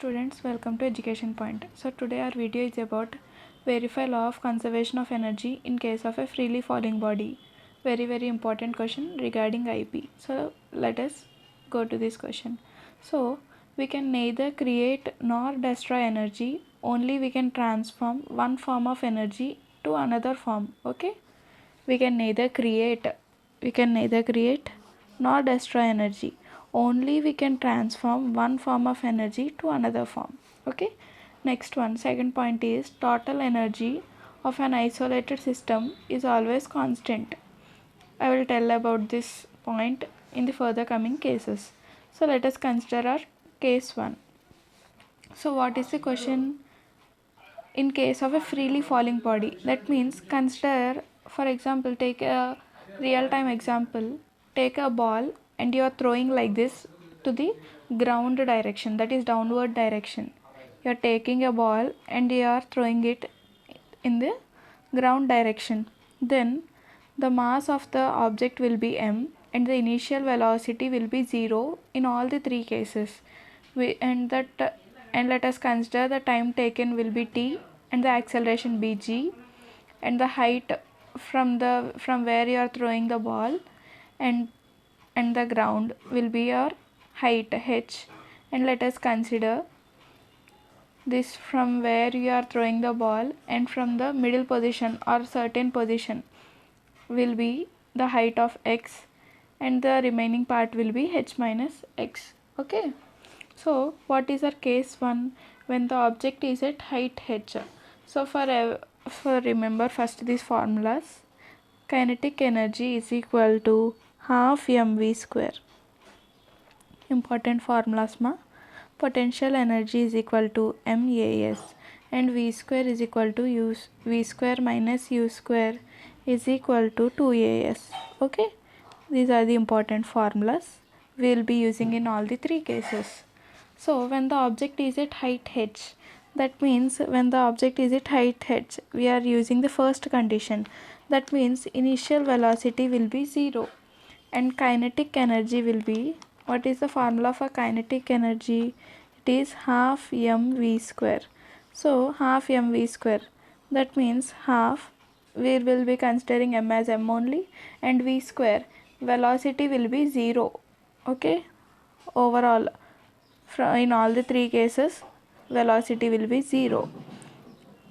students, welcome to Education Point. So today our video is about verify law of conservation of energy in case of a freely falling body. Very important question regarding IP. So let us go to this question. So we can neither create nor destroy energy, only we can transform one form of energy to another form. Okay, we can neither create nor destroy energy, only we can transform one form of energy to another form. Okay, next one, second point is total energy of an isolated system is always constant. I will tell about this point in the further coming cases. So let us consider our case 1. So what is the question? In case of a freely falling body, that means consider, for example, take a real time example, take a ball and you are throwing like this to the ground direction, that is downward direction. You are taking a ball and you are throwing it in the ground direction. Then the mass of the object will be m and the initial velocity will be 0 in all the three cases. And let us consider the time taken will be t and the acceleration be g, and the height from where you are throwing the ball and the ground will be your height h. And let us consider this from where you are throwing the ball and from the middle position or certain position will be the height of x, and the remaining part will be h minus x. Okay, so what is our case 1 when the object is at height h? So for remember first these formulas. Kinetic energy is equal to half mv square. Important formulas ma. Potential energy is equal to MAS and V square is equal to V square minus U square is equal to 2AS. Okay, these are the important formulas we will be using in all the three cases. So when the object is at height h, that means when the object is at height h, we are using the first condition. That means initial velocity will be 0 and kinetic energy will be, what is the formula for kinetic energy? It is half mv square. So half mv square, that means half, we will be considering m as m only, and v square, velocity will be 0. Okay, overall in all the three cases velocity will be 0,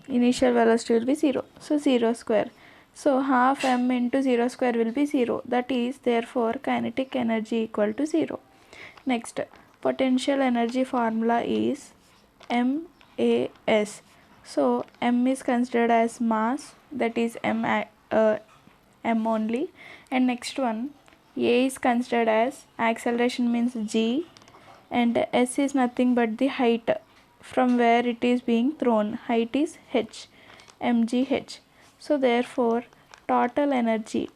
initial velocity will be 0, so 0 square. So half m into 0 square will be 0, that is therefore kinetic energy equal to 0. Next, potential energy formula is MAS. So m is considered as mass, that is m only, and next one, a is considered as acceleration means g, and s is nothing but the height from where it is being thrown, height is h, mgh. So therefore total energy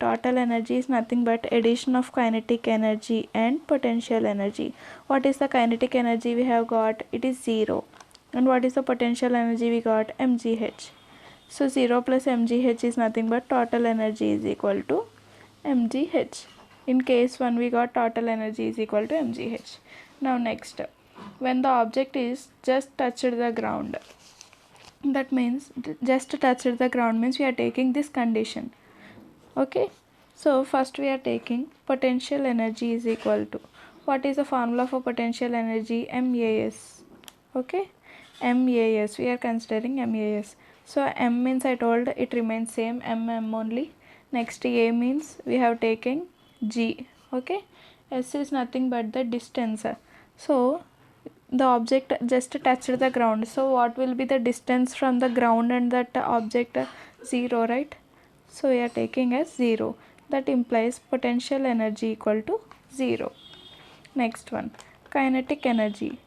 is nothing but addition of kinetic energy and potential energy. What is the kinetic energy we have got? It is 0. And what is the potential energy we got? mgh. So 0 plus mgh is nothing but total energy is equal to mgh. In case 1 we got total energy is equal to mgh. Now next, when the object is just touched the ground, that means just touched the ground means we are taking this condition. Okay, so first we are taking potential energy is equal to, what is the formula for potential energy? MAS. Okay, MAS, we are considering MAS. So M means I told it remains same, M only. Next A means we have taken G. Okay, S is nothing but the distance. So the object just touched the ground, so what will be the distance from the ground and that object? 0, right? So we are taking as 0, that implies potential energy equal to 0. Next one, kinetic energy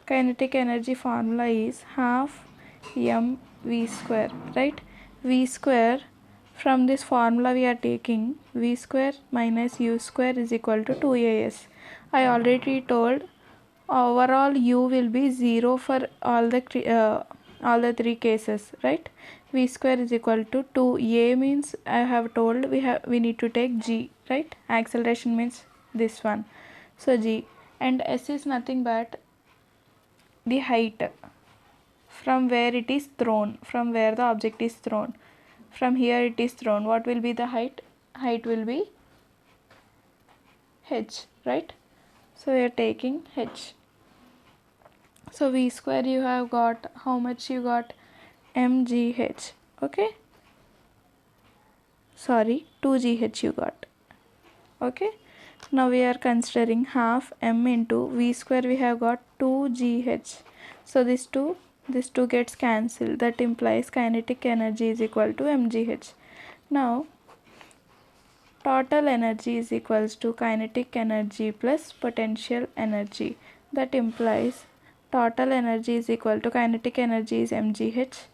formula is half mv square, right? V square, from this formula we are taking v square minus u square is equal to 2as. I already told overall u will be 0 for all the three cases, right? V square is equal to 2a means I have told we need to take g, right? Acceleration means this one, so g, and s is nothing but the height. from where it is thrown, from where the object is thrown. From here it is thrown. What will be the height? Height will be h, right? So we are taking h. So v square you have got, how much you got? mgh, okay? Sorry, 2gh you got, okay? Now we are considering half m into v square, we have got 2gh. So this 2 gets cancelled. That implies kinetic energy is equal to mgh. Now total energy is equals to kinetic energy plus potential energy. That implies total energy is equal to kinetic energy is mgh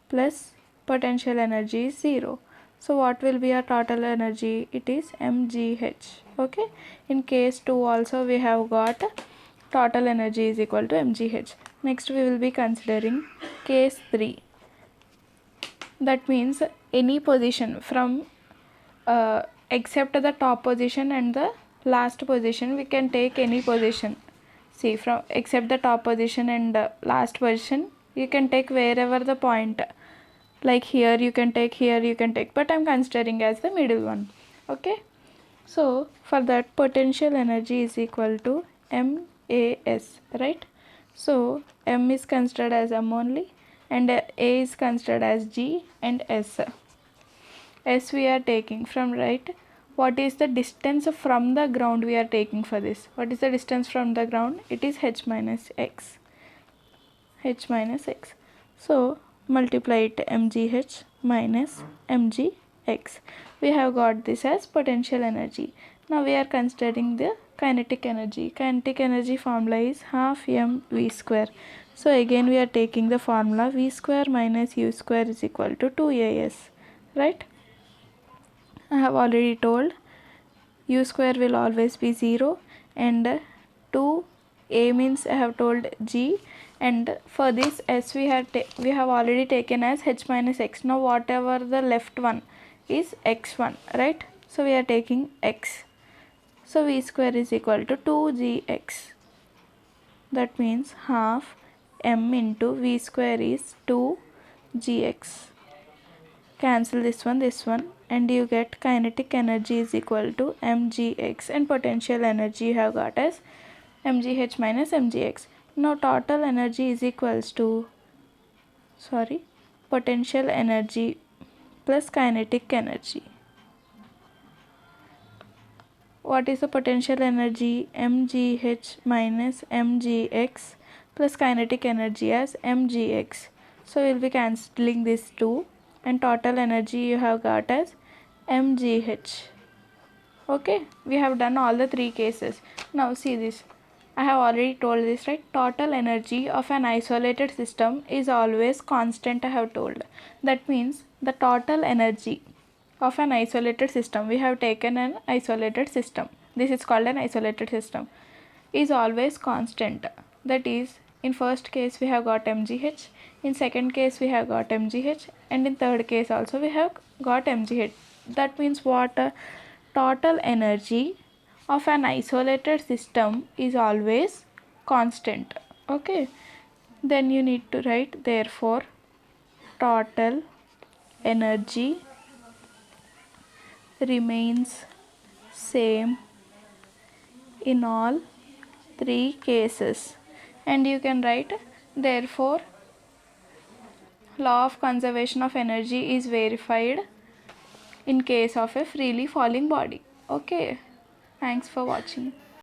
plus potential energy is 0. So what will be our total energy? It is mgh, okay? In case 2 also we have got total energy is equal to mgh. Next we will be considering case 3. That means any position from except the top position and the last position, we can take any position. See, from except the top position and last position, you can take wherever the point, like here you can take, here you can take, but I'm considering as the middle one, okay? So for that, potential energy is equal to MAS, right? So M is considered as M only, and A is considered as G, and S we are taking from, right? What is the distance from the ground we are taking for this? What is the distance from the ground? It is h minus x. H minus x. So multiply it mgh minus mgx. We have got this as potential energy. Now we are considering the kinetic energy. Kinetic energy formula is half m v square. So again we are taking the formula v square minus u square is equal to 2as, right? I have already told u square will always be 0, and 2a means I have told g, and for this s we have already taken as h minus x. Now whatever the left one is x1, right? So we are taking x. So v square is equal to 2gx. That means half m into v square is 2gx. Cancel this one, and you get kinetic energy is equal to mgx, and potential energy you have got as mgh minus mgx. Now total energy is equals to, potential energy plus kinetic energy. What is the potential energy? mgh minus mgx plus kinetic energy as mgx. So we will be cancelling this 2, and total energy you have got as mgh. Okay, we have done all the 3 cases. Now see this. I have already told this, right? Total energy of an isolated system is always constant, I have told. That means the total energy of an isolated system, we have taken an isolated system, this is called an isolated system, is always constant. That is, in first case we have got mgh, in second case we have got mgh, and in third case also we have got mgh. That means what? Total energy of an isolated system is always constant, okay? Then you need to write, therefore total energy remains same in all 3 cases. And you can write, therefore law of conservation of energy is verified in case of a freely falling body. Okay, thanks for watching.